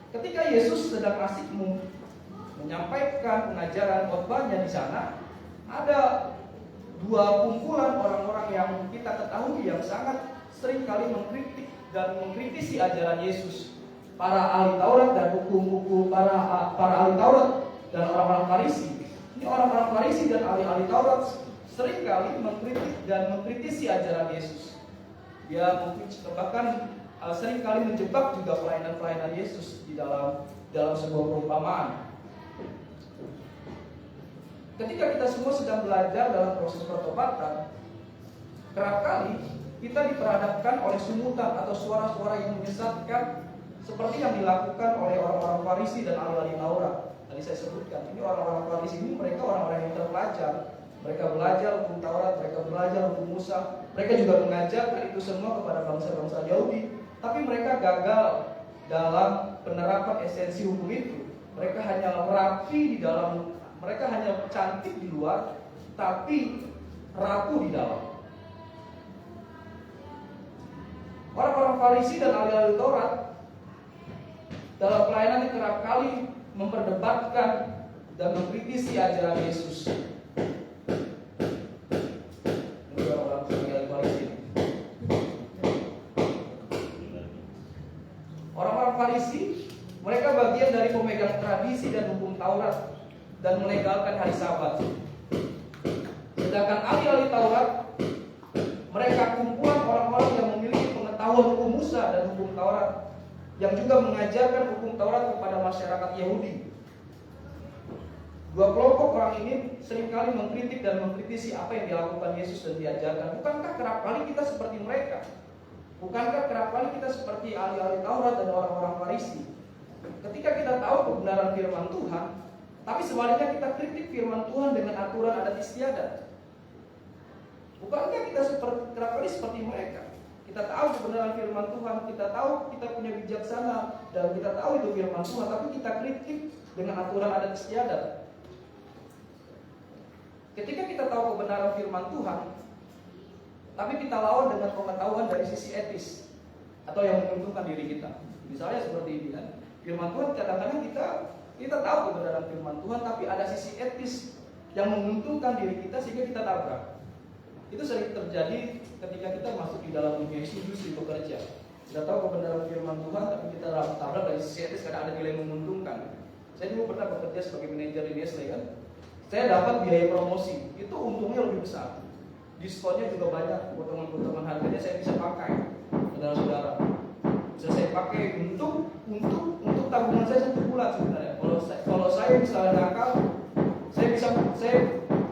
Ketika Yesus sedang asik menyampaikan pengajaran khotbahnya di sana, ada dua kumpulan orang-orang yang kita ketahui yang sangat sering kali mengkritik dan mengkritisi ajaran Yesus. Para ahli Taurat dan hukum-hukum, para ahli Taurat dan orang-orang Farisi. Ini orang-orang Farisi dan ahli-ahli Taurat sering kali mengkritik dan mengkritisi ajaran Yesus. Dia mungkin bahkan sering kali menjebak juga pelayanan-pelayanan Yesus di dalam sebuah perumpamaan. Ketika kita semua sedang belajar dalam proses pertobatan, kerap kali kita diperhadapkan oleh sungutan atau suara-suara yang menyesatkan, seperti yang dilakukan oleh orang-orang Farisi dan ahli-ahli Taurat. Tadi saya sebutkan, ini orang-orang Farisi ini mereka orang-orang yang terpelajar. Mereka belajar hukum Taurat, mereka belajar hukum Musa, mereka juga mengajarkan itu semua kepada bangsa-bangsa Yahudi. Tapi mereka gagal dalam penerapan esensi hukum itu. Mereka hanya rapi di dalam, mereka hanya cantik di luar, tapi rapuh di dalam. Orang-orang Farisi dan ahli-ahli Taurat dalam pelayanannya kerap kali memperdebatkan dan mengkritisi ajaran Yesus. Orang-orang Farisi, mereka bagian dari pemegang tradisi dan hukum Taurat dan melegalkan hari Sabat. Sedangkan ahli-ahli Taurat, mereka kumpulan orang-orang yang memiliki pengetahuan hukum Musa dan hukum Taurat, yang juga mengajarkan hukum Taurat kepada masyarakat Yahudi. Dua kelompok orang ini seringkali mengkritik dan mengkritisi apa yang dilakukan Yesus dan diajarkan. Bukankah kerap kali kita seperti mereka? Bukankah kerap kali kita seperti ahli-ahli Taurat dan orang-orang Farisi? Ketika kita tahu kebenaran firman Tuhan, tapi sebaliknya kita kritik firman Tuhan dengan aturan adat istiadat. Bukankah kita kerap kali seperti mereka? Kita tahu kebenaran firman Tuhan, kita tahu kita punya bijaksana, dan kita tahu itu firman Tuhan, tapi kita kritik dengan aturan adat istiadat. Ketika kita tahu kebenaran firman Tuhan, tapi kita lawan dengan pengetahuan dari sisi etis atau yang menguntungkan diri kita. Misalnya seperti ini kan, firman Tuhan kadang-kadang kita tahu kebenaran firman Tuhan, tapi ada sisi etis yang menguntungkan diri kita sehingga kita tabrak. Itu sering terjadi ketika kita masuk di dalam dunia industri bekerja. Kita tahu kebenaran firman Tuhan, tapi kita tabrak dari sisi etis karena ada nilai menguntungkan. Saya dulu pernah bekerja sebagai manajer di Nestle kan. Saya dapat biaya promosi, itu untungnya lebih besar. Diskonnya juga banyak, potongan-potongan harganya saya bisa pakai, saudara-saudara. Bisa saya pakai untuk tabungan saya 1 bulan sebenarnya. Kalau saya misalnya nakal, saya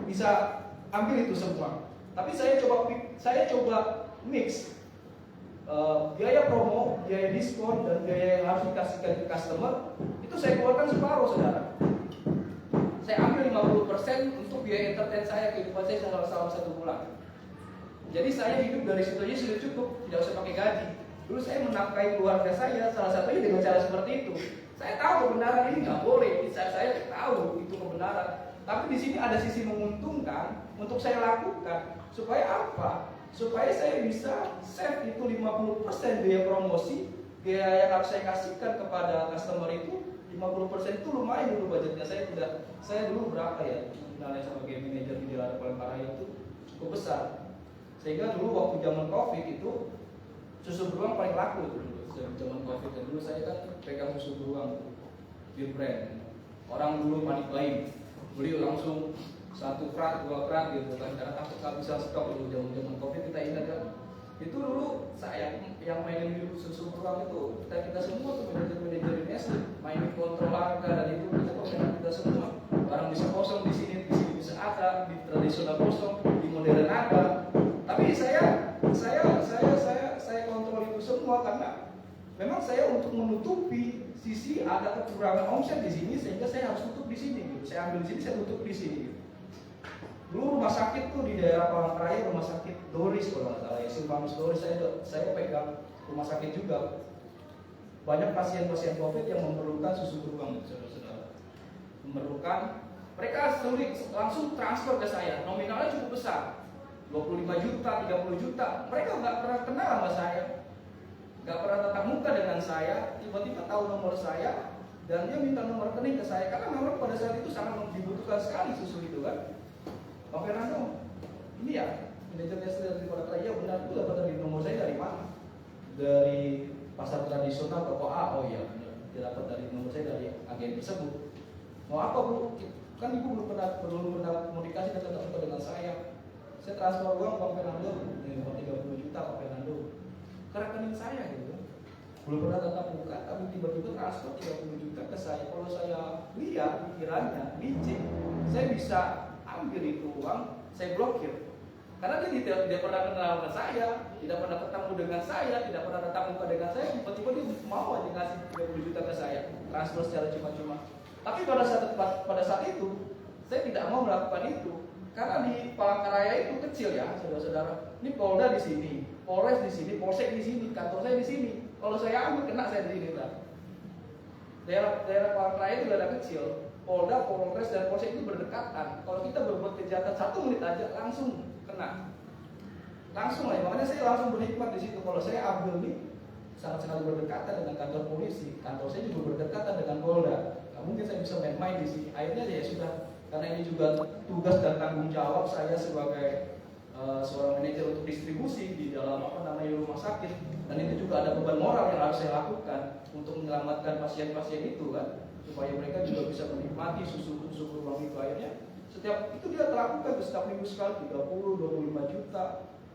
bisa ambil itu semua. Tapi saya coba mix biaya promo, biaya diskon, dan biaya yang harus dikasihkan ke customer. Itu saya keluarkan separuh, saudara. Saya ambil 50% untuk biaya entertain saya, kehidupan saya selama 1 bulan. Jadi saya hidup dari situ aja sudah cukup, tidak usah pakai gaji. Dulu saya menafkahi keluarga saya, salah satunya dengan cara seperti itu. Saya tahu kebenaran ini nggak boleh, saya tahu itu kebenaran. Tapi di sini ada sisi menguntungkan untuk saya lakukan. Supaya apa? Supaya saya bisa save itu 50% biaya promosi, biaya yang harus saya kasihkan kepada customer itu. 50% itu lumayan dulu budgetnya. Saya dulu berapa ya? Misalnya sebagai manajer di Jalan Palembang itu cukup besar. Sehingga dulu waktu zaman Covid itu susu beruang paling laku itu dulu. Zaman Covid dan dulu saya kan pegang susu beruang di brand. Orang dulu panik buying, beli langsung 1 krat, 2 krat gitu kan, karena takut nggak bisa stok dulu zaman Covid. Kita ingat kan? Itu dulu saya yang mainin di susu beruang itu kita semua tuh manajer Nestle mainin kontrol harga, dan itu kita semua. Barang bisa kosong di sini bisa ada, di tradisional kosong, di modern ada. Tapi saya kontrol itu semua karena memang saya untuk menutupi sisi ada kekurangan omset di sini, sehingga saya harus tutup di sini gitu. Saya ambil di sini, saya tutup di sini gitu. Dulu rumah sakit tuh di daerah Palangkaraya, rumah sakit Doris kalau nggak salah ya, Silvanus Doris, saya pegang rumah sakit juga. Banyak pasien-pasien COVID yang memerlukan susu beruang, saudara-saudara. Memerlukan, mereka sulit langsung transfer ke saya, nominalnya cukup besar, 25 juta, 30 juta. Mereka nggak pernah kenal sama saya. nggak pernah tatap muka dengan saya, tiba-tiba tahu nomor saya dan dia minta nomor rekening ke saya karena memang pada saat itu sangat dibutuhkan sekali susu itu kan. Bang Fernando, ini ya manajernya dari Kodak Raya, benar itu dapat dari nomor saya dari mana? Dari pasar tradisional toko A. Oh iya, dia dapat dari nomor saya dari agen tersebut. Mau apa Bu? Kan ibu belum pernah komunikasi dan tatap muka dengan saya. Saya transfer uang Bang Fernando 30 juta Bang Fernando ke rekening saya gitu. Belum pernah tatap muka, tapi tiba-tiba transfer 30 juta ke saya. Kalau saya lihat pikirannya, licin, saya bisa ambil itu uang, saya blokir. Karena dia tidak pernah kenal dengan saya, tidak pernah ketemu dengan saya, tidak pernah tatap muka dengan saya. Tiba-tiba dia mau aja ngasih 30 juta ke saya, transfer secara cuma-cuma. Tapi pada saat itu, saya tidak mau melakukan itu. Karena di Palangkaraya itu kecil ya, saudara-saudara. Ini Polda di sini, Polres di sini, Polsek di sini, kantor saya di sini. Kalau saya ambil kena saya di sini, kan. Daerah Palangkaraya itu daerah kecil. Polda, Polres dan Polsek itu berdekatan. Kalau kita berbuat kejahatan 1 menit aja langsung kena. Langsung aja. Makanya saya langsung berhikmat di situ. Kalau saya ambil nih sangat sekali berdekatan dengan kantor polisi. Kantor saya juga berdekatan dengan Polda. Gak mungkin saya bisa main-main di sini. Akhirnya ya sudah. Karena ini juga tugas dan tanggung jawab saya sebagai seorang manajer untuk distribusi di dalam rumah sakit, dan itu juga ada beban moral yang harus saya lakukan untuk menyelamatkan pasien-pasien itu kan, supaya mereka juga bisa menikmati susu beruang itu. Akhirnya setiap itu dia lakukan setiap minggu sekali 30-25 juta.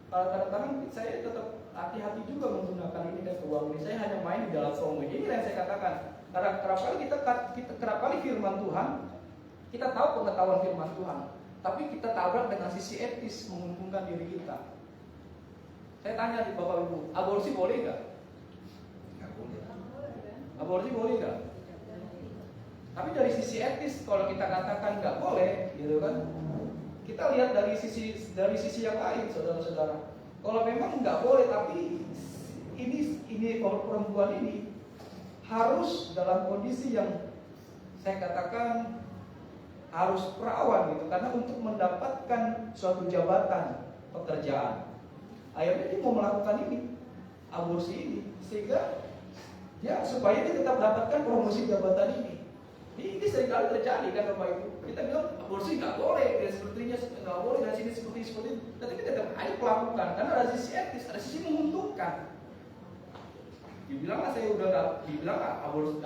Kadang-kadang saya tetap hati-hati juga menggunakan ini dan uang ini. Saya hanya main di dalam form ini yang saya katakan. Karena kerap kali firman Tuhan, kita tahu pengetahuan firman Tuhan, tapi kita tabrak dengan sisi etis menguntungkan diri kita. Saya tanya di Bapak Ibu, aborsi boleh nggak? Nggak boleh. Aborsi boleh nggak? Tapi dari sisi etis, kalau kita katakan nggak boleh, gitu kan? Kita lihat dari sisi yang lain, saudara-saudara. Kalau memang nggak boleh, tapi ini perempuan ini harus dalam kondisi yang saya katakan harus perawan gitu, karena untuk mendapatkan suatu jabatan pekerjaan. Akhirnya dia mau melakukan ini, aborsi ini, sehingga ya supaya dia tetap dapatkan promosi jabatan ini. Ini seringkali terjadi kan Bapak Ibu. Kita bilang aborsi nggak boleh, dan sepertinya nggak boleh, dan sini seperti itu. Tapi kita tetap ayo melakukan, karena ada sisi etis, ada sisi menguntungkan. Dibilang lah saya udah nggak, dibilang aborsi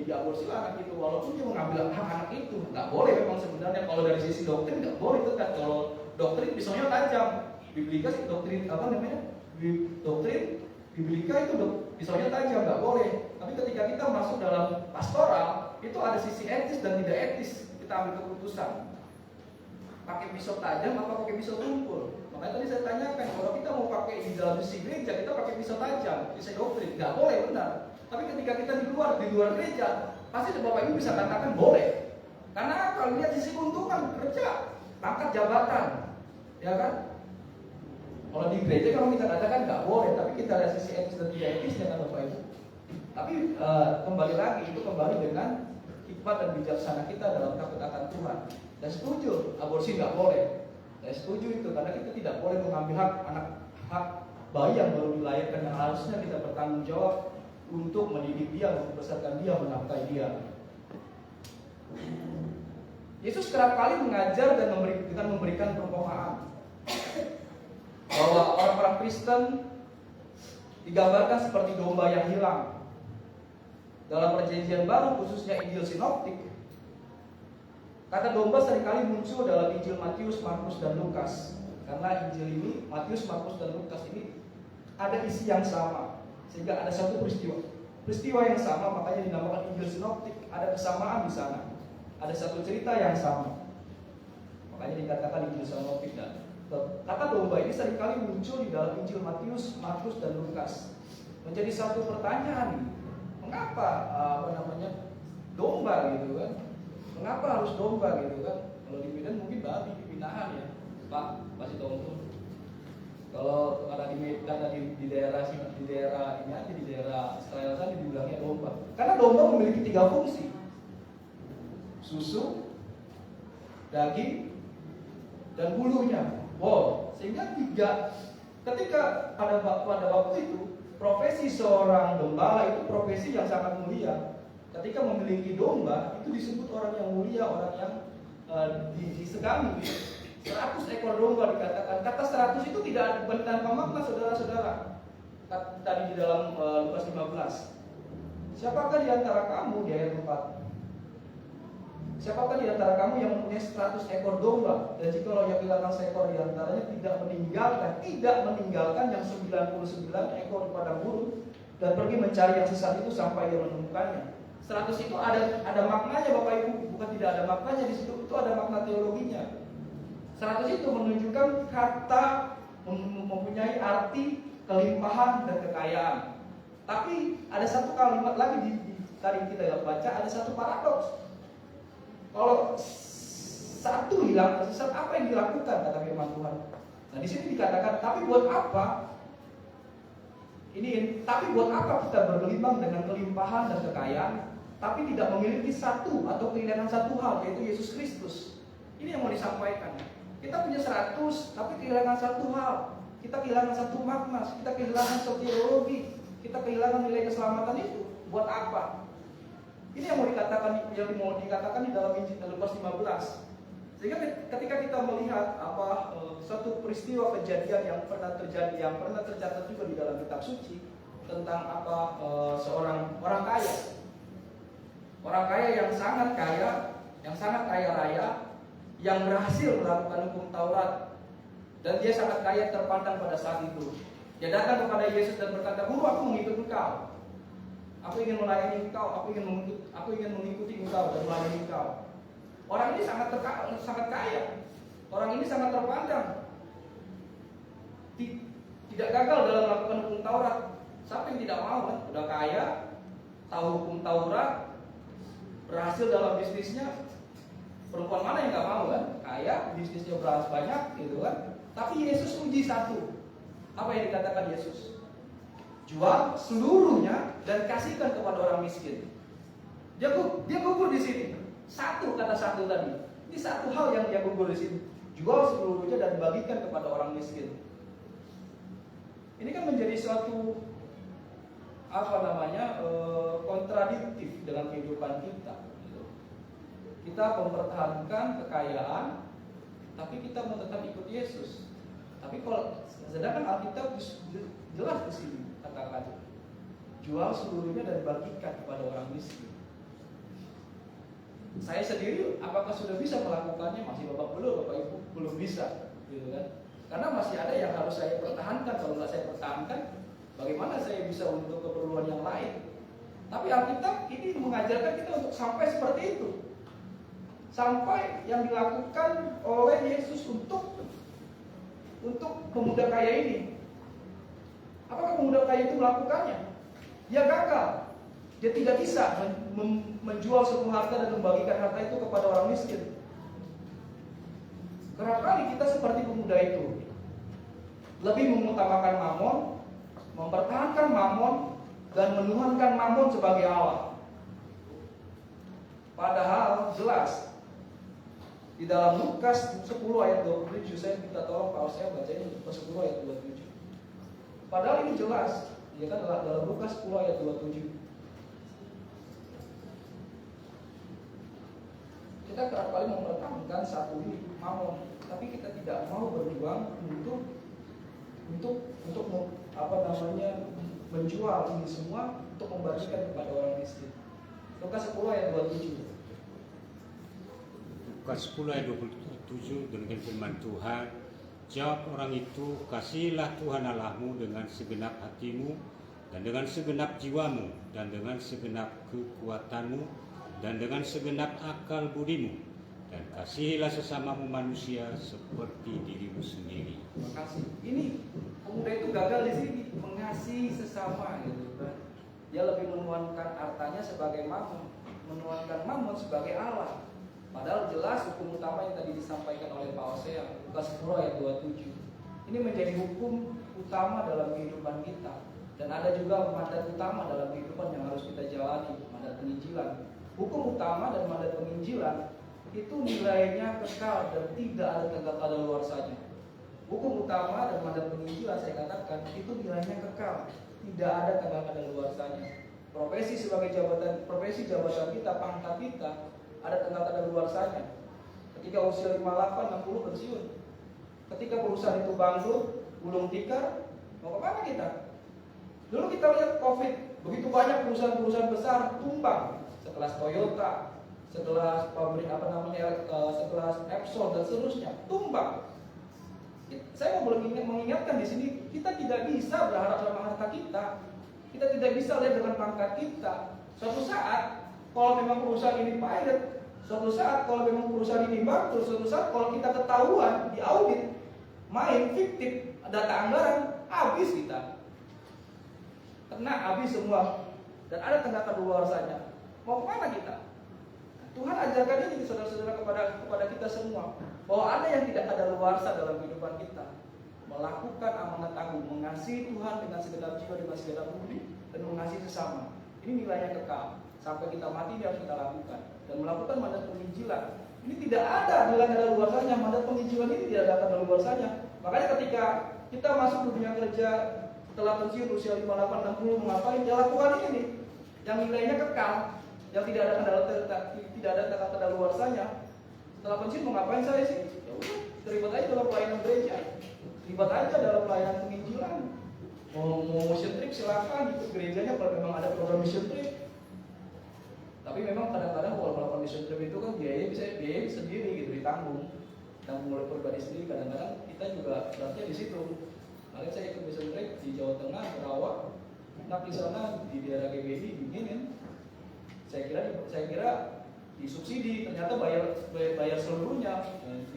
diaborsi lah anak itu, walaupun dia mengambil hak anak itu, nggak boleh memang sebenarnya. Kalau dari sisi doktrin nggak boleh itu kan. Kalau doktrin pisaunya tajam, biblika sih doktrin doktrin biblika itu pisaunya tajam, nggak boleh. Tapi ketika kita masuk dalam pastoral, itu ada sisi etis dan tidak etis. Kita ambil keputusan pakai pisau tajam apa pakai pisau tumpul. Makanya tadi saya tanyakan, kalau kita mau pakai di dalam sisi gereja, kita pakai pisau tajam, pisau doktrin, nggak boleh, benar. Tapi ketika kita di luar gereja, pasti Bapak Ibu bisa katakan boleh. Karena kalau lihat sisi keuntungan kerja, pangkat jabatan, ya kan? Kalau di gereja kalau kita katakan nggak boleh, tapi kita lihat sisi etis dan tidak etisnya kan Bapak Ibu. Tapi kembali lagi itu kembali dengan hikmat dan bijaksana kita dalam takut akan Tuhan. Dan setuju aborsi nggak boleh. Saya setuju itu karena kita tidak boleh mengambil hak bayi yang baru dilahirkan, yang harusnya kita bertanggung jawab untuk mendidik dia, untuk membesarkan dia, menafkahi dia. Yesus kerap kali mengajar dan memberikan perumpamaan bahwa orang-orang Kristen digambarkan seperti domba yang hilang. Dalam Perjanjian Baru, khususnya Injil Sinoptik, kata domba seringkali muncul dalam Injil Matius, Markus, dan Lukas. Karena Injil ini, Matius, Markus, dan Lukas ini ada isi yang sama, sehingga ada satu peristiwa yang sama, makanya dinamakan Injil Sinoptik. Ada kesamaan di sana, ada satu cerita yang sama, makanya dikatakan Injil Sinoptik. Dan kata domba ini seringkali muncul di dalam Injil Matius, Markus, dan Lukas. Menjadi satu pertanyaan, mengapa domba gitu kan? Mengapa harus domba gitu kan? Kalau di Medan mungkin babi dipindahan ya, Pak, masih tahu. Kalau ada di Medan, di daerah ini aja, di daerah Israel sana dibilangnya domba. Karena domba memiliki 3 fungsi: susu, daging, dan bulunya. Wow, sehingga ketika pada waktu itu profesi seorang gembala itu profesi yang sangat mulia. Ketika memiliki domba, itu disebut orang yang mulia, orang yang disegani. 100 ekor domba dikatakan. Kata 100 itu tidak bukan tanpa makna, saudara-saudara. Tadi di dalam Lukas 15. Siapakah di antara kamu, di ayat 4? Siapakah di antara kamu yang mempunyai 100 ekor domba, dan jikalau ia kehilangan seekor di antaranya, tidak meninggalkan yang 99 ekor di padang gurun dan pergi mencari yang sesat itu sampai ia menemukannya. 100 itu ada maknanya, Bapak Ibu, bukan tidak ada maknanya di situ, itu ada makna teologinya. 100 itu menunjukkan kata mempunyai arti kelimpahan dan kekayaan. Tapi ada satu kalimat lagi tadi kita baca, ada satu paradoks. Kalau satu hilang tersesat, apa yang dilakukan, kata firman Tuhan? Nah, di sini dikatakan, tapi buat apa? Tapi buat apa kita bergelimang dengan kelimpahan dan kekayaan, tapi tidak memiliki satu atau kehilangan satu hal, yaitu Yesus Kristus. Ini yang mau disampaikan. Kita punya 100, tapi kehilangan satu hal. Kita kehilangan satu makna, kita kehilangan soteriologi, kita kehilangan nilai keselamatan itu. Buat apa? Ini yang mau dikatakan di dalam Injil Lukas 15. Sehingga ketika kita melihat satu peristiwa kejadian yang pernah terjadi, yang pernah tercatat juga di dalam kitab suci tentang seorang orang kaya. Orang kaya yang sangat kaya raya, yang berhasil melakukan hukum Taurat, dan dia sangat kaya terpandang pada saat itu. Dia datang kepada Yesus dan berkata, "Guru, aku mengikut engkau. Aku ingin melayani engkau, aku ingin mengikuti engkau dan melayani engkau." Orang ini sangat kaya. Orang ini sangat terpandang. Tidak gagal dalam melakukan hukum Taurat. Siapa yang tidak mau kan? Udah kaya, tahu hukum Taurat, berhasil dalam bisnisnya. Perempuan mana yang nggak mau kan? Kaya, bisnisnya berhasil banyak, gitu kan? Tapi Yesus uji satu. Apa yang dikatakan Yesus? Jual seluruhnya dan kasihkan kepada orang miskin. Dia gugur di sini. Kata satu tadi. Ini satu hal yang dia gugur di sini. Jual seluruhnya dan bagikan kepada orang miskin. Ini kan menjadi suatu kontradiktif dengan kehidupan kita. Kita mempertahankan kekayaan, tapi kita mau tetap ikut Yesus. Tapi sedangkan Alkitab jelas di sini katakan, jual seluruhnya dan bagikan kepada orang miskin. Saya sendiri, apakah sudah bisa melakukannya? Masih Bapak Ibu belum bisa, gitu kan? Karena masih ada yang harus saya pertahankan. Kalau nggak saya pertahankan, bagaimana saya bisa untuk keperluan yang lain? Tapi Alkitab ini mengajarkan kita untuk sampai seperti itu. Sampai yang dilakukan oleh Yesus untuk pemuda kaya ini. Apakah pemuda kaya itu melakukannya? Dia gagal. Dia tidak bisa menjual seluruh harta dan membagikan harta itu kepada orang miskin. Kerap kali kita seperti pemuda itu, lebih mengutamakan mamon, mempertahankan mamon, dan menuhankan mamon sebagai Allah. Padahal jelas di dalam Lukas 10 ayat 27, saya minta tolong Pak saya bacanya Lukas 10 ayat 27. Padahal ini jelas, ya kan, dalam Lukas 10 ayat 27. Kita kerap kali mempertahankan satu ini mamon, tapi kita tidak mau berjuang untuk menjual ini semua untuk membagikan kepada orang miskin. Lukas 10 ayat 27. Lukas 10 ayat 27 dengan firman Tuhan, jawab orang itu, kasihilah Tuhan Allahmu dengan segenap hatimu dan dengan segenap jiwamu dan dengan segenap kekuatanmu dan dengan segenap akal budimu, dan kasihilah sesamamu manusia seperti dirimu sendiri. Terima kasih. Ini pemuda itu gagal di sini, mengasihi sesama, gitu kan. Dia lebih menuhankan hartanya sebagai mamon, menuhankan mamon sebagai Allah. Padahal jelas hukum utama yang tadi disampaikan oleh Pak Hosea, Lukas 10 ayat 27. Ini menjadi hukum utama dalam kehidupan kita. Dan ada juga mandat utama dalam kehidupan yang harus kita jalani, mandat penginjilan. Hukum utama dan mandat penginjilan itu nilainya kekal dan tidak ada tegak kadaluarsanya. Hukum utama dan mandat penginjilan, saya katakan, itu nilainya kekal. tidak ada tanggal kadaluarsanya. Profesi sebagai jabatan kita, pangkat kita, ada tanggal kadaluarsanya. Ketika usia 58, 60 pensiun. Ketika perusahaan itu bangkrut, gulung tikar, mau kemana kita? Dulu kita lihat COVID, begitu banyak perusahaan-perusahaan besar tumbang, sekelas Toyota, sekelas pabrik sekelas Epson dan seterusnya, tumbang. Saya mau mengingatkan di sini, kita tidak bisa berharap sama harta kita. Kita tidak bisa lihat dengan pangkat kita. Suatu saat, kalau memang perusahaan ini pilot, suatu saat kalau memang perusahaan ini bangkrut, suatu saat kalau kita ketahuan di audit, main fiktif, data anggaran, habis kita. Kena habis semua. Dan ada tanggal kadaluarsanya. Mau kemana kita? Tuhan ajarkan ini saudara-saudara kepada kita semua, bahwa ada yang tidak kadaluarsa dalam kehidupan kita. Melakukan amanat agung, mengasihi Tuhan dengan segenap jiwa, dengan segenap budi, dan mengasihi sesama. Ini nilainya kekal. Sampai kita mati dia harus kita lakukan. Dan melakukan mandat penginjilan. Ini tidak ada nilai kadaluarsanya. Mandat penginjilan ini tidak ada kadaluarsanya. Makanya ketika kita masuk dunia kerja setelah pensiun usia 58, 60, mengapain? Ya lakukan ini. Yang nilainya kekal, yang tidak ada tanggal kadaluarsanya. Setelah pensiun mau ngapain saya sih? Ya udah, terlibat aja dalam pelayanan gereja. Terlibat aja dalam pelayanan penginjilan. Mau mission trip silakan, ikut gerejanya kalau memang ada program mission trip. Tapi memang kadang-kadang kalau melakukan mission trip itu kan biaya sendiri gitu, ditanggung. Tanggung oleh pribadi sendiri. Kadang-kadang kita juga beratnya di situ. Kalian saya ikut mission trip di Jawa Tengah, Berawak, enak di sana di daerah GBI beginin. Saya kira disubsidi, ternyata bayar seluruhnya,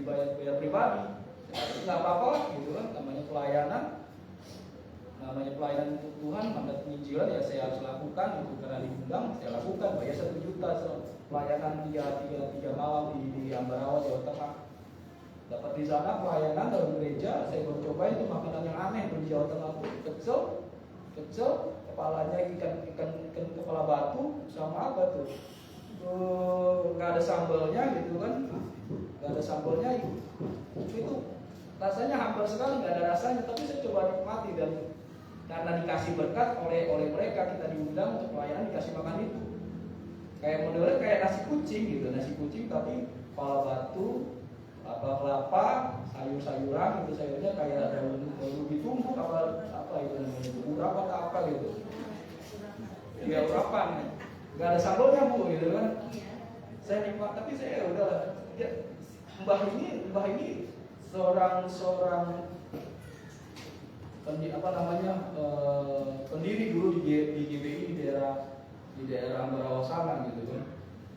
bayar pribadi. Nggak apa-apa lah gitu kan, namanya pelayanan untuk Tuhan, mandat penginjilan ya saya harus lakukan itu karena diundang, saya lakukan, bayar 1 juta pelayanan 3 malam di Ambarawa, Jawa Tengah. Dapat di sana pelayanan dalam gereja, saya baru cobain itu makanan yang aneh di Jawa Tengah tuh, kecil, kepalanya ikan kepala batu sama apa tuh? Nggak ada sambalnya gitu kan, nggak ada sambalnya itu rasanya hambar sekali, nggak ada rasanya. Tapi saya coba nikmati dan karena dikasih berkat oleh mereka, kita diundang untuk pelayanan, dikasih makan itu kayak modelnya kayak nasi kucing tapi kepala batu, kelapa, sayur-sayuran gitu, sayurnya kayak ada ubi tumbuk apa itu namanya, urap atau apa gitu. Ya urapan, nggak ada sambalnya bu gitu kan. Saya nikmat, tapi saya udahlah. Mbah ini seorang pendiri dulu di GBI di daerah Ambarawa sana gitu kan.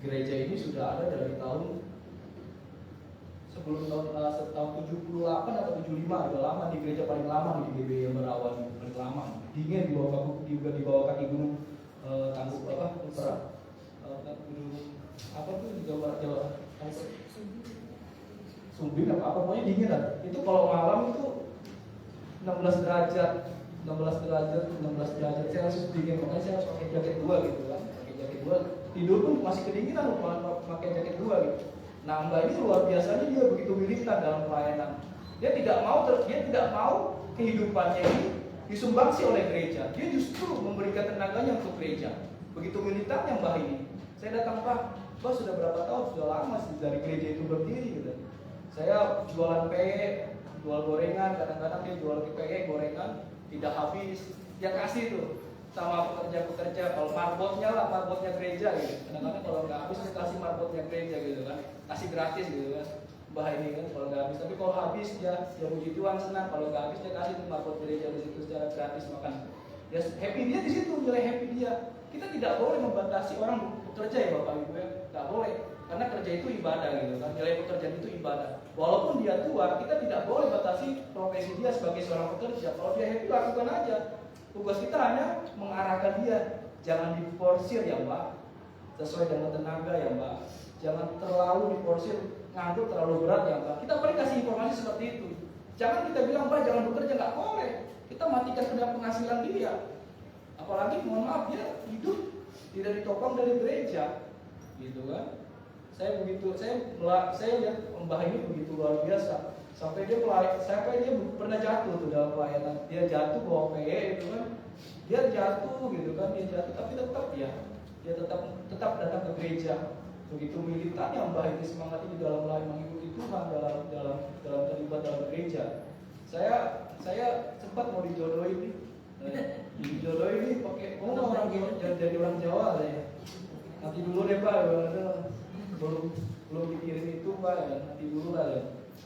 Gereja ini sudah ada dari tahun sebelum tahun 78 atau 75, udah lama, di gereja paling lama di GBI Ambarawa, paling lama. Dingin di bawah kaki gunung Tangguh gunung di Jawa Sumbing apa pokoknya dingin kan. Itu kalau malam itu 16 derajat saya harus dingin, makanya saya harus pakai jaket 2 gitu kan, pakai jaket 2 tidur pun masih kedinginan pakai jaket 2 gitu. Nah Mbak ini luar biasanya, dia begitu militan dalam pelayanan. Dia tidak mau kehidupannya ini disumbangsi oleh gereja, dia justru memberikan tenaganya untuk gereja. Begitu militannya Mbak ini. Saya datang, Pak sudah berapa tahun, sudah lama dari gereja itu berdiri gitu. Saya jualan PE, jual gorengan, kadang-kadang dia jual PE gorengan tidak habis, dia kasih tuh sama pekerja-pekerja. Kalau marbotnya gereja gitu. Kadang-kadang kalau nggak habis dia kasih marbotnya gereja gitu kan, kasih gratis gitu kan. Mbah ini kan kalau nggak habis, tapi kalau habis dia puji Tuhan senang. Kalau nggak habis dia kasih tuh marbot gereja di situ secara gratis makan. Dia happy, dia di situ, nilai happy dia. Kita tidak boleh membatasi orang bekerja ya Bapak Ibu ya, nggak boleh. Karena kerja itu ibadah gitu kan, nilai pekerjaan itu ibadah. Walaupun dia tua, kita tidak boleh batasi profesi dia sebagai seorang pekerja. Kalau dia happy, lakukan aja. Tugas kita hanya mengarahkan dia. Jangan diforsir ya Mbak, sesuai dengan tenaga ya Mbak. Jangan terlalu diforsir, nganggur terlalu berat ya Mbak. Kita boleh kasih informasi seperti itu. Jangan kita bilang Mbak jangan bekerja, nggak boleh. Kita matikan penghasilan dia. Apalagi mohon maaf dia hidup tidak ditopang dari gereja, gitu kan? Saya lihat Mbah ini begitu luar biasa. Sampai dia pernah jatuh tuh dalam pelayanan. Dia jatuh bawa PE itu kan, dia jatuh gitu kan, dia jatuh tapi tetap dia tetap datang ke gereja. Begitu militan yang baik semangat ini dalam mengikuti Tuhan, dalam terlibat dalam gereja. Saya sempat mau dijodohin nih pakai orang jadi orang Jawa saya. Nanti dulu deh Pak, belum dikirim itu Pak, ya. Nanti dulu lah ya.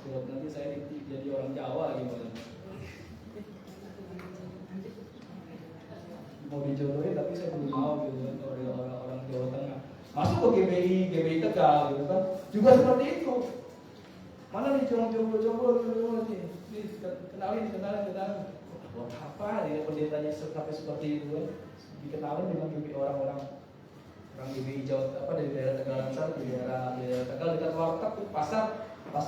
Nanti saya jadi orang Jawa gimana? Mau dijodohin tapi saya belum mau gitu kan, kalau orang Jawa Tengah. Masuk ke GBI Tegal gitu kan, juga seperti itu. Mana nih jomblo nih, kenalin. Buat apa dia pendetanya sampai seperti itu kan? Dikenalin dengan GBI orang GBI Jawa dari daerah Tegalan sana, di daerah Tegal dekat Warteg tuh pasar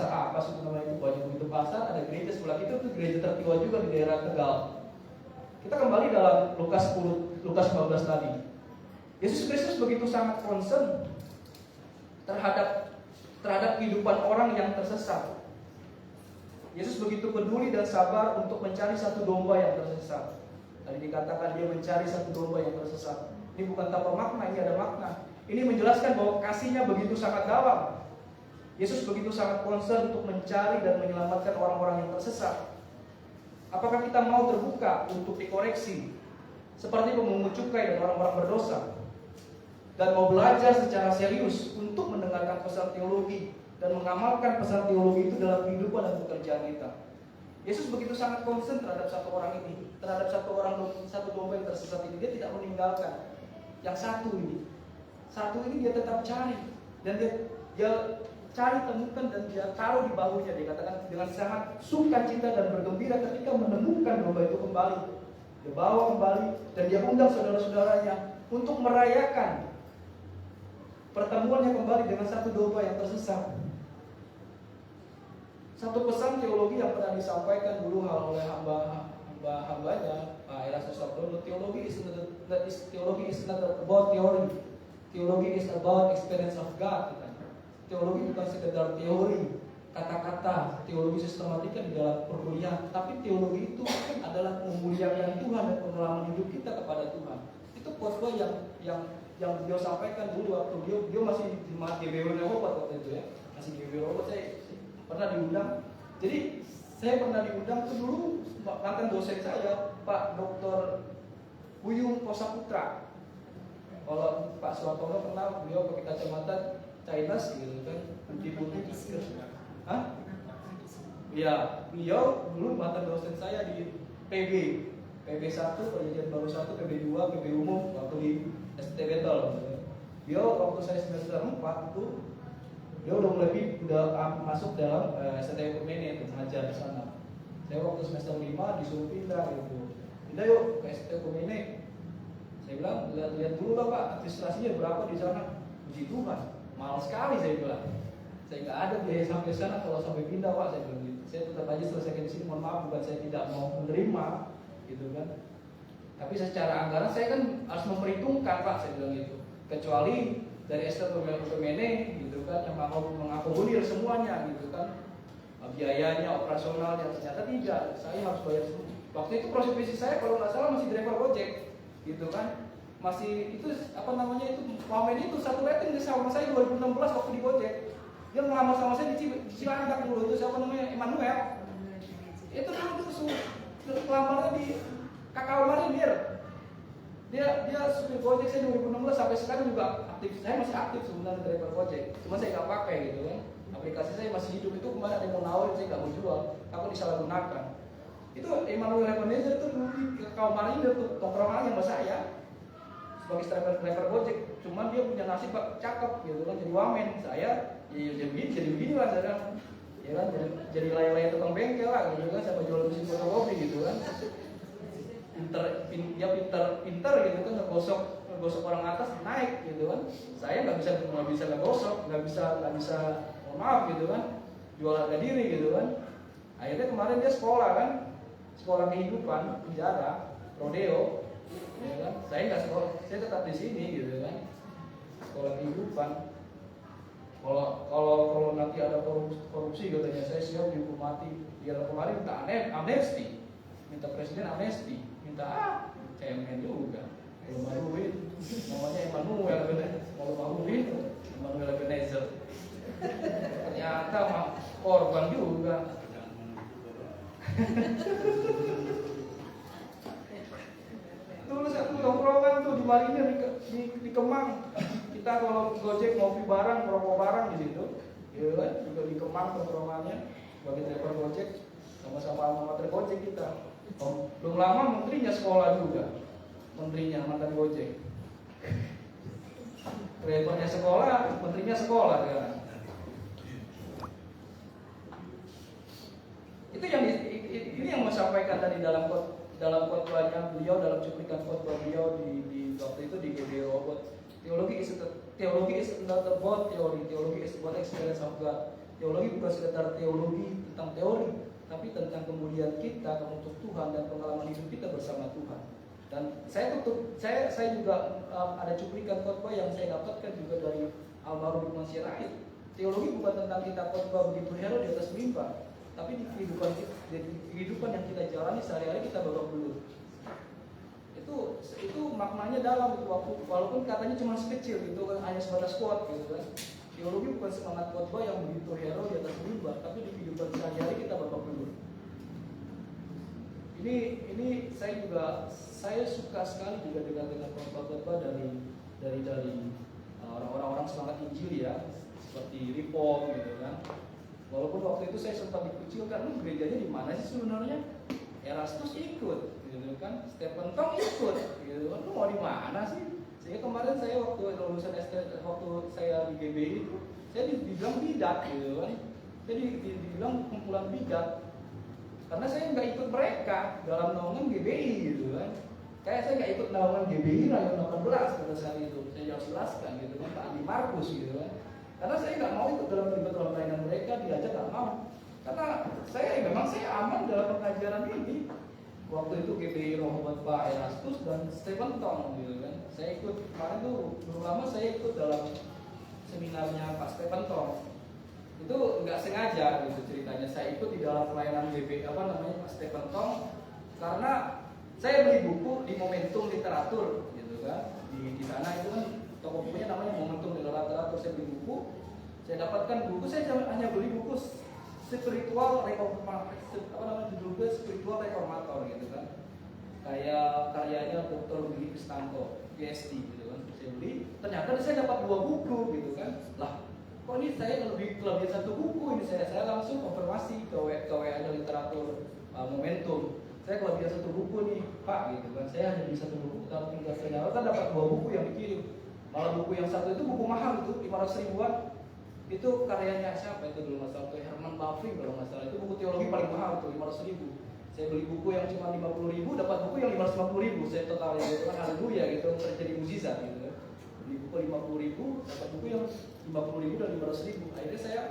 apa sih namanya itu, banyak begitu pasar, ada gereja sebelah itu tuh gereja tertua juga di daerah Tegal. Kita kembali dalam Lukas 15 tadi. Yesus Kristus begitu sangat concern terhadap kehidupan orang yang tersesat. Yesus begitu peduli dan sabar untuk mencari satu domba yang tersesat. Tadi dikatakan dia mencari satu domba yang tersesat. Ini bukan tanpa makna, ini ada makna. Ini menjelaskan bahwa kasihnya begitu sangat dalam. Yesus begitu sangat concern untuk mencari dan menyelamatkan orang-orang yang tersesat. Apakah kita mau terbuka untuk dikoreksi seperti pemungut cukai dan orang-orang berdosa, dan mau belajar secara serius untuk mendengarkan pesan teologi dan mengamalkan pesan teologi itu dalam kehidupan dan pekerjaan kita? Yesus begitu sangat concern terhadap satu orang ini, terhadap satu domba yang tersesat ini. Dia tidak meninggalkan yang satu ini dia tetap cari, dan dia cari, temukan, dan dia taruh di bahunya. Dikatakan dengan sangat sukacita dan bergembira ketika menemukan domba itu kembali. Dia bawa kembali dan dia undang saudara-saudaranya untuk merayakan pertemuannya kembali dengan satu domba yang tersesat. Satu pesan teologi yang pernah disampaikan dulu oleh hambanya Pak Erastus Sabdono, teologi is not about theory. Teologi is about experience of God. Teologi bukan sekedar teori, kata-kata, teologi sistematika di dalam perkuliahan, tapi teologi itu adalah memuliakan Tuhan dan pengalaman hidup kita kepada Tuhan. Itu khotbah yang beliau sampaikan dulu waktu dia masih di GBW Rehoboth waktu itu ya, masih di GBW Rehoboth. Saya pernah diundang. Jadi saya pernah diundang tuh dulu mantan dosen saya, Pak Dr. Buyung Kosaputra. Kalau Pak Suwartono kenal, beliau pakai kacamata Chinese gitu kan, putih-putih. Hah? Iya, beliau dulu mantan dosen saya di PB1, Perjanjian Baru 1, PB2, PB Umum waktu di STB Tol. Beliau waktu saya semester 4 itu dia udah masuk dalam STB Kumene untuk mengajar di sana. Saya waktu semester 5 disuruh pindah gitu. Pindah yuk ke STB Kumene. Saya bilang, lihat dulu lah Pak, administrasinya berapa di sana. Puji Tuhan, mahal sekali saya bilang. Saya nggak ada biaya sampai sana, kalau sampai pindah Pak, saya bilang gitu. Saya tetap aja selesaikan di sini, mohon maaf, bukan saya tidak mau menerima, gitu kan. Tapi secara anggaran saya kan harus memperhitungkan Pak, saya bilang gitu. Kecuali dari STB Kumene, gitu kan, yang mau mengakomodir semuanya, gitu kan. Biayanya, operasionalnya, ternyata tidak. Saya harus bayar semua. Waktu itu profesi saya kalau nggak salah masih driver Gojek, gitu kan. Masih itu apa namanya itu Wamen itu satu rating di sama saya 2016 waktu di Gojek. Dia ngelamar sama saya di Cilandak dulu, itu siapa namanya Emmanuel. Itu dulu ngelamarnya di Kakao Marinir. Dia supir Gojek saya 2016 sampai sekarang juga aktif. Saya masih aktif sebenarnya driver Gojek. Cuma saya nggak pakai gitu kan. Aplikasi saya masih hidup. Itu kemarin ada yang mau nawarin, saya nggak mau jual. Aku disalahgunakan. Itu Emmanuel Ebenezer itu dulu di Kakao Marinir tuh tongkrongan yang sama saya sebagai driver Gojek. Cuman dia punya nasib Pak cakep gitu kan, jadi wamen. Saya jadi begini lah saya, ya kan, jadi layar-layar tukang bengkel lah gitu kan, sama jual mesin fotokopi gitu kan. Pinter gitu kan, ngegosok orang atas naik gitu kan. Saya nggak bisa ngegosok, nggak bisa mohon maaf gitu kan, jual harga diri gitu kan. Akhirnya kemarin dia sekolah kehidupan, penjara, rodeo, ya kan. Saya nggak sekolah, saya tetap di sini gitu kan, sekolah kehidupan. Kalau nanti ada korupsi katanya saya siap dihukum mati. Dia kemarin minta amnesti, minta presiden amnesti, minta cemen juga. Maluin, namanya Emmanuel bener. Kalau maluin, Emmanuel Ebenezer. Ternyata mah korban juga. Dulu satu tongkrongan tuh di Marinir di Kemang. Kita kalau Gojek ngopi bareng, merokok bareng di situ. Ya kan, juga di Kemang tongkrongannya. Bagi driver Gojek sama-sama alma-mater Gojek kita. Belum lama menterinya sekolah juga. Menterinya mantan Gojek. Drivernya sekolah, menterinya sekolah kan. Itu yang ini yang mau sampaikan tadi dalam khotbahnya beliau, dalam cuplikan khotbah beliau di waktu itu di GBO. Teologi is not about teori, teologi is about experience of God. Teologi bukan sekedar teologi tentang teori, tapi tentang kemuliaan kita untuk Tuhan dan pengalaman hidup kita bersama Tuhan. Dan saya juga ada cuplikan khotbah yang saya dapatkan juga dari almarhum Lukman Sirait. Teologi bukan tentang kita khotbah begitu hero di atas mimbar, tapi di kehidupan yang kita jalani sehari-hari kita babak belur. Itu maknanya dalam itu waktu, walaupun katanya cuma sekecil itu kan, hanya sebatas quote gitu kan. Teologi bukan semangat khotbah yang begitu hero di atas mimbar, tapi di kehidupan sehari-hari kita babak belur. Ini saya suka sekali juga dengan khotbah dari orang-orang semangat Injil ya, seperti Ripon gitu kan. Walaupun waktu itu saya sempat dikucilkan, gerejanya di mana sih sebenarnya? Erastus ikut, gitu kan? Stephen Tong ikut, gitu kan? Lu mau di mana sih? Sehingga kemarin saya waktu lulusan waktu saya di GBI itu, saya dibilang bidat, gitu kan? Saya dibilang kumpulan bidat, karena saya nggak ikut mereka dalam naungan GBI, gitu kan? Kayak saya nggak ikut naungan GBI Rayon 18 pada saat itu, saya harus jelaskan, gitu kan? Pak Andi Markus, gitu kan? Karena saya nggak mau ikut terlibat dalam pelayanan mereka, diajak nggak mau. Karena memang saya aman dalam pengajaran ini. Waktu itu GBI Rohbat Pak Erastus dan Stephen Tong gitu kan. Saya ikut kemarin tuh belum lama saya ikut dalam seminarnya Pak Stephen Tong. Itu nggak sengaja gitu ceritanya. Saya ikut di dalam pelayanan GBI Pak Stephen Tong karena saya beli buku di Momentum Literatur gitu kan. Di sana itu kan toko bukunya namanya Momentum Literatur. Saya beli buku, saya dapatkan buku, saya hanya beli buku spiritual judulnya spiritual reformator gitu kan, kayak karyanya Dr. Billy Kristanto PhD gitu kan. Saya beli, ternyata saya dapat 2 buku gitu kan. Lah kok ini saya lebih satu buku ini, saya langsung konfirmasi ke WA literatur Momentum, saya kelebihan 1 buku nih Pak gitu kan. Saya hanya beli 1 buku, tapi tinggal saya dapat 2 buku yang dikirim. Malah buku yang satu itu buku mahal itu 500 ribuan. Itu karyanya siapa itu dulu masalah itu Herman Bavinck kalau masalah, itu buku teologi paling mahal tuh 500 ribu. Saya beli buku yang cuma 50 ribu, dapat buku yang 550 ribu. Saya total itu kan haleluya gitu, terjadi mukjizat gitu kan. Beli buku 50 ribu, dapat buku yang 50 ribu dan 500 ribu. Akhirnya saya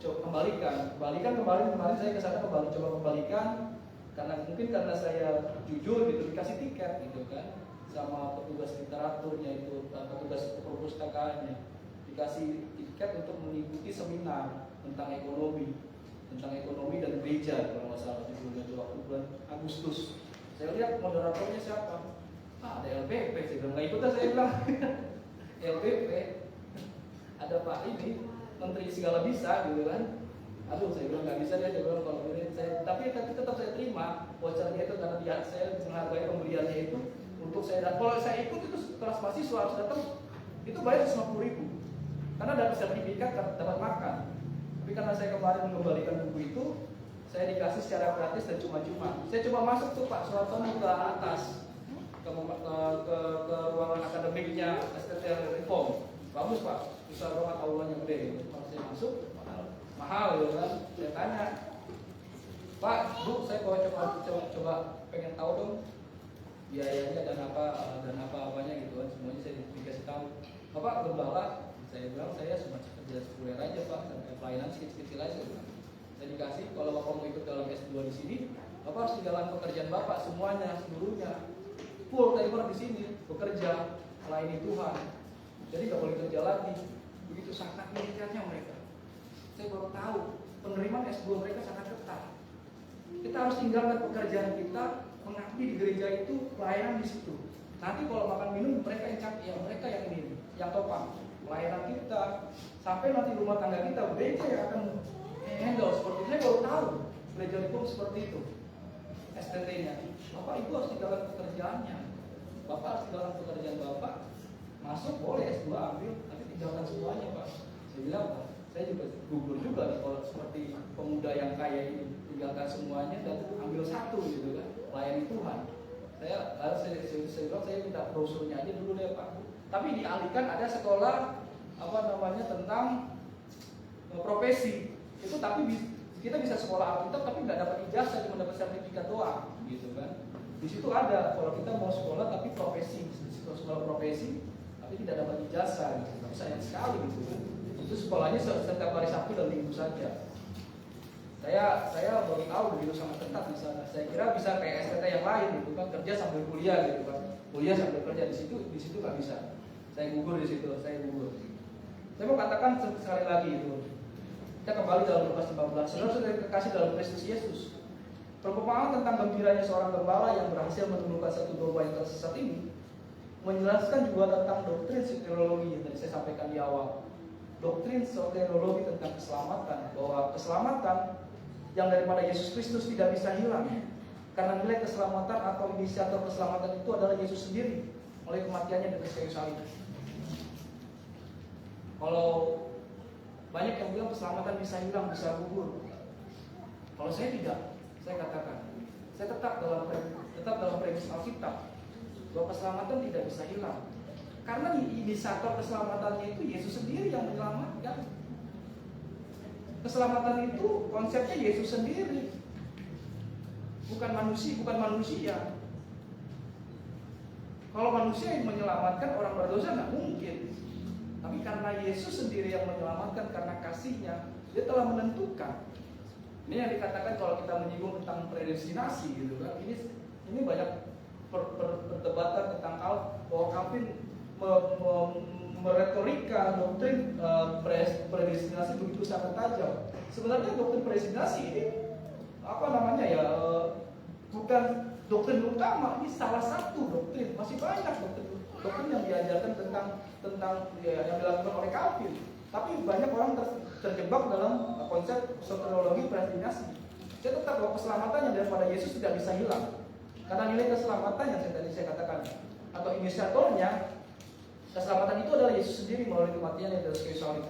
coba kembalikan kemarin saya ke sana coba kembalikan karena saya jujur gitu, dikasih tiket gitu kan sama petugas literaturnya itu, petugas perpustakaannya, dikasih tiket untuk mengikuti seminar tentang ekonomi dan gereja kalau nggak salah judulnya itu waktu bulan Agustus. Saya lihat moderatornya siapa? Ada LPP, saya bilang nggak ikut saya bilang. LPP ada Pak ini Menteri segala bisa gitu kan. Aduh saya bilang nggak bisa dia bilang kalau ini saya, tapi tetap saya terima vouchernya itu karena saya menghargai pembeliannya itu untuk saya. Kalau saya ikut itu kelas mahasiswa harus datang itu bayar 150 ribu. Karena dapat sertifikat, dapat makan. Tapi karena saya kemarin mengembalikan buku itu, saya dikasih secara gratis dan cuma-cuma. Saya coba masuk tuh Pak Suwartono ke atas, ke ruangan akademiknya STTL Reform. Bagus Pak, bisa ruangan aulanya gede. Kalau saya masuk, mahal gitu kan. Saya tanya, Pak, Bu, saya coba pengen tahu dong biayanya dan apa-apanya gitu kan. Semuanya saya dikasih tahu. Bapak gembala. Saya bilang saya cuma kerja sekuler aja Pak, sampai pelayanan kecil-kecil aja. Saya dikasih, kalau Bapak mau ikut dalam S2 di sini, Bapak harus tinggalkan pekerjaan Bapak semuanya, seluruhnya, full timer di sini, bekerja, melayani Tuhan. Jadi nggak boleh kerja lagi. Begitu sangat militernya mereka. Saya baru tahu penerimaan S2 mereka sangat ketat. Kita harus tinggalkan pekerjaan kita, mengabdi di gereja itu pelayanan di situ. Nanti kalau makan minum mereka yang minum, yang topang pelayanan kita, sampai nanti rumah tangga kita gereja yang akan handle seperti itu. Saya baru tahu gereja Reform seperti itu. STT-nya, Bapak Ibu harus tinggalkan pekerjaannya. Bapak harus tinggalkan pekerjaan Bapak. Masuk boleh S2 ambil, tapi tinggalkan semuanya Pak. Saya bilang, saya juga gugur juga nih kalau seperti pemuda yang kaya ini, tinggalkan semuanya dan ambil satu gitu kan, layani Tuhan. Saya bilang saya minta brosurnya aja dulu deh Pak. Tapi dialihkan ada sekolah tentang profesi itu, tapi kita bisa sekolah Alkitab tapi nggak dapat ijazah, cuma dapat sertifikat doang gitu kan. Di situ ada kalau kita mau sekolah tapi profesi, sekolah profesi tapi tidak dapat ijazah gitu. Tapi sayang sekali gitu kan. Itu sekolahnya setiap hari Sabtu dan Minggu saja. Saya baru tahu begitu sangat ketat di sana. Saya kira bisa kayak STT yang lain gitu kan, kerja sambil kuliah gitu kan. Kuliah sambil kerja di situ nggak bisa. Saya gugur di situ, saya gugur. Saya mau katakan sekali lagi itu. Kita kembali dalam Lukas 15. Saudara-saudara kekasih dalam Kristus Yesus. Perumpamaan tentang gembiranya seorang gembala yang berhasil menemukan satu domba yang tersesat ini menjelaskan juga tentang doktrin soteriologi yang tadi saya sampaikan di awal. Doktrin soteriologi tentang keselamatan, bahwa keselamatan yang daripada Yesus Kristus tidak bisa hilang. Karena nilai keselamatan atau inisiator keselamatan itu adalah Yesus sendiri oleh kematiannya di atas kayu salib. Kalau banyak yang bilang keselamatan bisa hilang, bisa gugur. Kalau saya tidak, saya katakan, saya tetap dalam premis Alkitab bahwa keselamatan tidak bisa hilang. Karena inisiator keselamatannya itu Yesus sendiri yang menyelamatkan. Keselamatan itu konsepnya Yesus sendiri, bukan manusia. Kalau manusia yang menyelamatkan orang berdosa nggak mungkin. Tapi karena Yesus sendiri yang menyelamatkan karena kasihnya, dia telah menentukan. Ini yang dikatakan kalau kita menyinggung tentang predestinasi gitu kan. Ini banyak perdebatan tentang bahwa Calvin meretorika doktrin predestinasi begitu sangat tajam. Sebenarnya doktrin predestinasi ini bukan doktrin utama, ini salah satu doktrin. Masih banyak doktrin yang diajarkan tentang yang dilakukan oleh Calvin. Tapi banyak orang terjebak dalam konsep soteriologi predestinasi. Saya tetap bahwa keselamatan yang daripada Yesus tidak bisa hilang. Karena nilai keselamatan yang tadi saya katakan atau inisiatornya, keselamatan itu adalah Yesus sendiri melalui kematian yang dari kayu salib.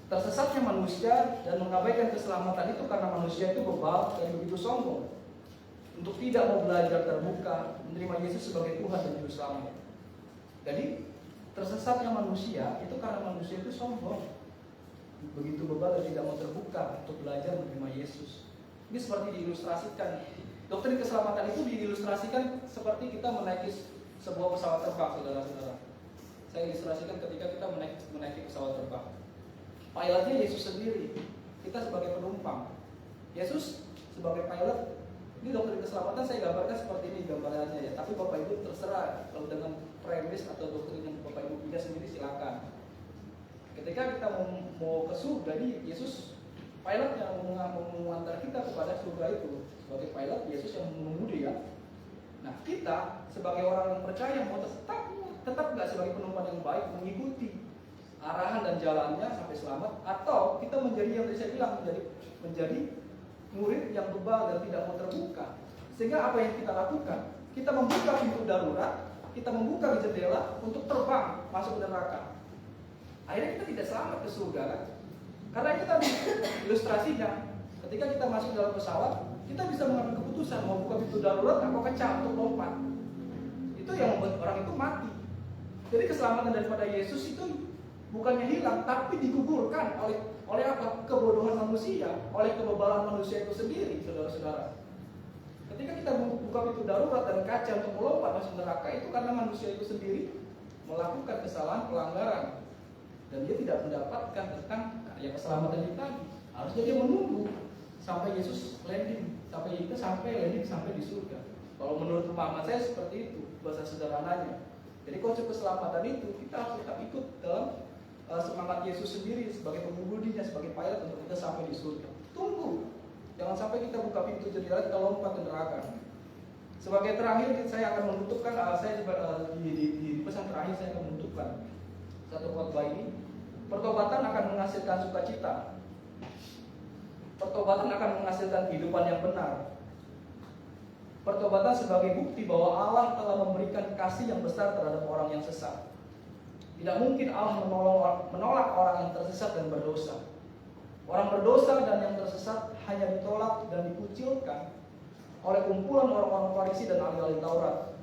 Tersesatnya manusia dan mengabaikan keselamatan itu karena manusia itu bebal dan begitu sombong untuk tidak mau belajar terbuka menerima Yesus sebagai Tuhan dan Juru Selamat. Jadi tersesatnya manusia itu karena manusia itu sombong, begitu bebal dan tidak mau terbuka untuk belajar menerima Yesus. Ini seperti diilustrasikan. Doktrin keselamatan itu diilustrasikan seperti kita menaiki sebuah pesawat terbang, saudara-saudara. Saya ilustrasikan ketika kita menaiki pesawat terbang. Pilotnya Yesus sendiri, kita sebagai penumpang. Yesus sebagai pilot. Ini doktrin keselamatan saya gambarkan seperti ini gambarannya ya. Tapi Bapak Ibu terserah kalau dengan premis atau doktrin yang Bapak Ibu punya sendiri silakan. Ketika kita mau ke surga, jadi Yesus pilot yang mengantar kita kepada surga itu. Sebagai pilot, Yesus yang mengemudi ya. Nah kita sebagai orang yang percaya mau tetap nggak sebagai penumpang yang baik mengikuti arahan dan jalannya sampai selamat, atau kita menjadi yang tadi saya bilang menjadi murid yang bebal dan tidak mau terbuka. Sehingga apa yang kita lakukan? Kita membuka pintu darurat, kita membuka jendela untuk terbang masuk ke neraka. Akhirnya kita tidak selamat ke surga kan? Karena kita ilustrasinya, ketika kita masuk dalam pesawat, kita bisa mengambil keputusan mau buka pintu darurat atau kencang untuk lompat. Itu yang membuat orang itu mati. Jadi keselamatan daripada Yesus itu bukannya hilang, tapi digugurkan oleh apa? Kebodohan manusia, oleh kebebalan manusia itu sendiri, saudara-saudara. Ketika kita buka pintu darurat dan kaca untuk melompat masuk neraka, itu karena manusia itu sendiri melakukan kesalahan, pelanggaran, dan dia tidak mendapatkan tentang keselamatan itu tadi. Harusnya dia menunggu sampai Yesus landing, sampai di surga. Kalau menurut pemahaman saya seperti itu, bahasa sederhananya. Jadi konsep keselamatan itu kita harus tetap ikut dalam semangat Yesus sendiri sebagai pengemudinya, sebagai pilot untuk kita sampai di surga. Tunggu, jangan sampai kita buka pintu jendela kita lompat ke neraka. Sebagai terakhir saya akan menutupkan di pesan terakhir saya akan menutupkan satu khotbah ini. Pertobatan akan menghasilkan sukacita. Pertobatan akan menghasilkan kehidupan yang benar. Pertobatan sebagai bukti bahwa Allah telah memberikan kasih yang besar terhadap orang yang sesat. Tidak mungkin Allah menolak orang yang tersesat dan berdosa. Orang berdosa dan yang tersesat hanya ditolak dan dikucilkan oleh kumpulan orang-orang Farisi dan ahli-ahli Taurat.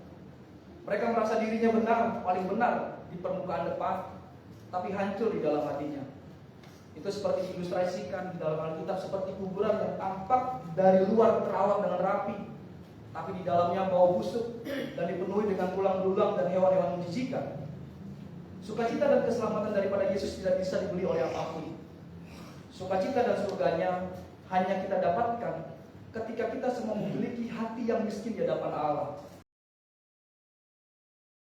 Mereka merasa dirinya benar, paling benar di permukaan depan, tapi hancur di dalam hatinya. Itu seperti diilustrasikan di dalam Alkitab seperti kuburan yang tampak dari luar terawat dengan rapi, tapi di dalamnya bau busuk dan dipenuhi dengan tulang belulang dan hewan-hewan menjijikan. Sukacita dan keselamatan daripada Yesus tidak bisa dibeli oleh apapun. Sukacita dan surganya hanya kita dapatkan ketika kita semua memiliki hati yang miskin di hadapan Allah.